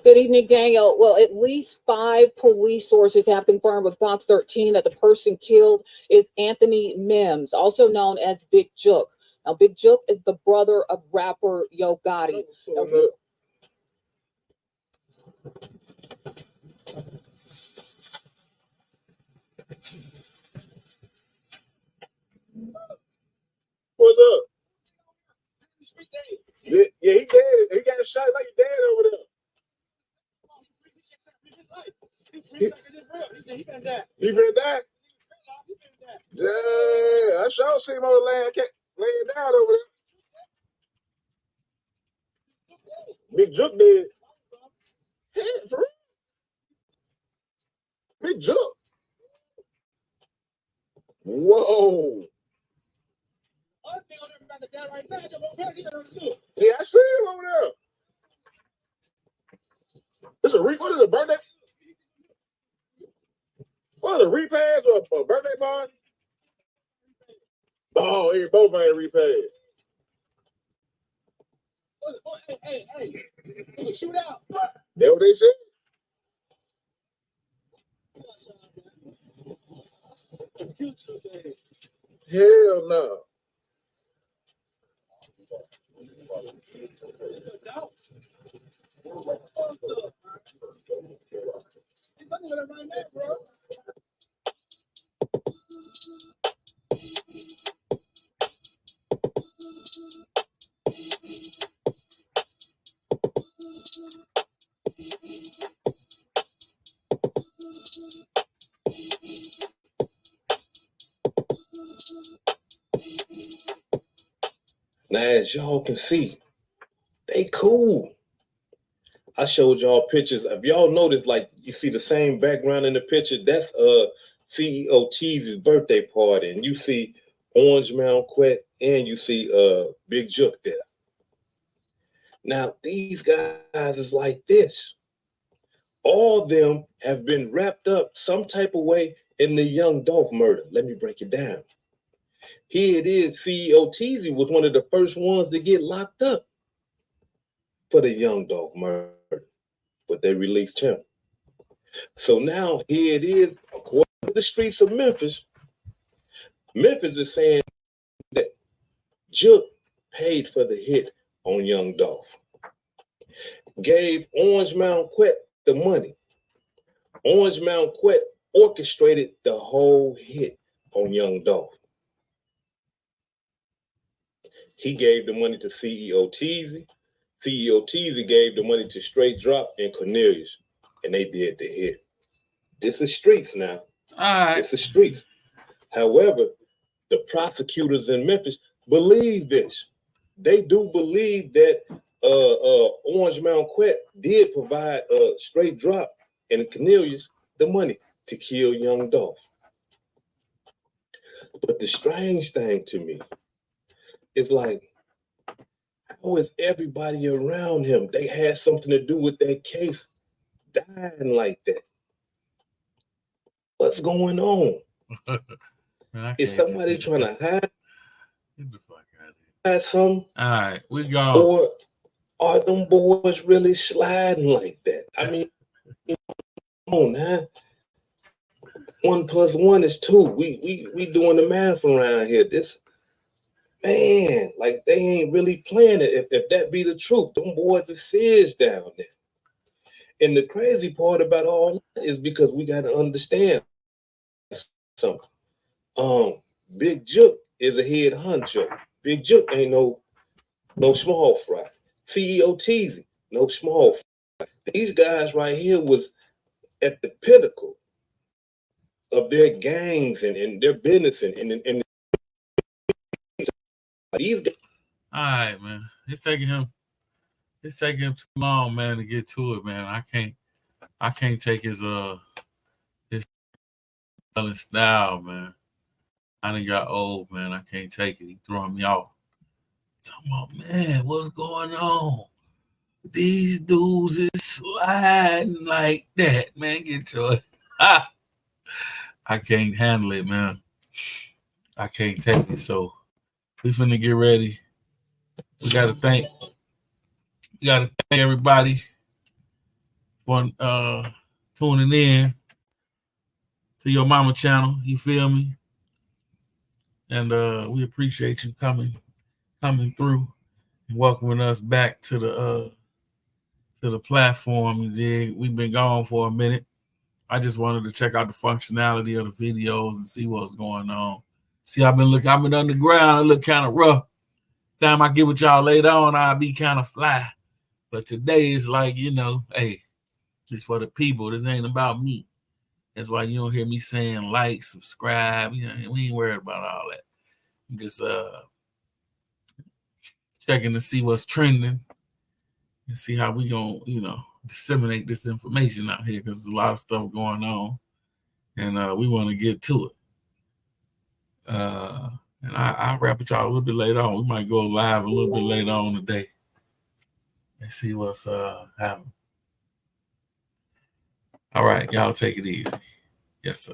Good evening, Daniel. Well, at least 5 police sources have confirmed with Fox 13 that the person killed is Anthony Mims, also known as Big Jook. Now, Big Jook is the brother of rapper Yo Gotti. Now, What's up? Yeah, he dead. He got shot like he dead over there. He finna die. Yeah, I sure see him on the land, laying down over there. Big Jook did. Hey, for real? Big Jook. Whoa. Yeah, I see him over there. This a what is it, birthday? What is a repass or a birthday party? Oh, they both ain't repaid. Hey. Shoot out. That's what they said. Hell no. Now, as y'all can see, they cool. I showed y'all pictures. If y'all notice, like you see the same background in the picture, that's CEO Cheese's birthday party, and you see Orange Mound Quet, and you see Big Jook there. Now these guys is like this. All of them have been wrapped up some type of way in the Young Dolph murder. Let me break it down. Here it is. CEO Teasy was one of the first ones to get locked up for the Young Dolph murder, but they released him. So now here it is, according to the streets of Memphis. Memphis is saying that Jook paid for the hit on Young Dolph, gave Orange Mound Quet the money. Orange Mound Quet orchestrated the whole hit on Young Dolph. He gave the money to CEO Teasy. CEO Teasy gave the money to Straight Drop and Cornelius, and they did the hit. This is streets now. All right. This is streets. However, the prosecutors in Memphis believe this. They do believe that Orange Mound Quet did provide Straight Drop and Cornelius the money to kill Young Dolph. But the strange thing to me is like, how is everybody around him? They had something to do with that case dying like that. What's going on? Man, is somebody trying to hide? Get the fuck out of here. Hide some? All right, we go. Or are them boys really sliding like that? I mean, come on, man. 1 + 1 is 2. We doing the math around here. This man, like they ain't really playing it. If that be the truth, them boys are fizz down there. And the crazy part about all that is because we got to understand something. Big Jook is a head honcho. Big Jook ain't no small fry. CEO Teasy, no small fry. These guys right here was at the pinnacle of their gangs and their business and these guys. All right, man. It's taking him too long, man, to get to it, man. I can't take his style, man. I done got old, man. I can't take it. He throwing me off. Talking about, man, what's going on? These dudes is sliding like that, man. Get your I can't handle it, man. I can't take it. So we finna get ready. We gotta thank everybody for tuning in to your mama channel. You feel me? And we appreciate you coming through and welcoming us back to the platform. You dig? We've been gone for a minute. I just wanted to check out the functionality of the videos and see what's going on. See, I've been underground. It look kind of rough. Time I get with y'all later on, I'll be kind of fly. But today is like, hey, it's for the people. This ain't about me. That's why you don't hear me saying like, subscribe. You know, we ain't worried about all that. I'm just checking to see what's trending and see how we gonna, disseminate this information out here, because there's a lot of stuff going on, and we want to get to it. And I'll wrap with y'all a little bit later on. We might go live a little bit later on today and see what's happening. All right, y'all take it easy. Yes, sir.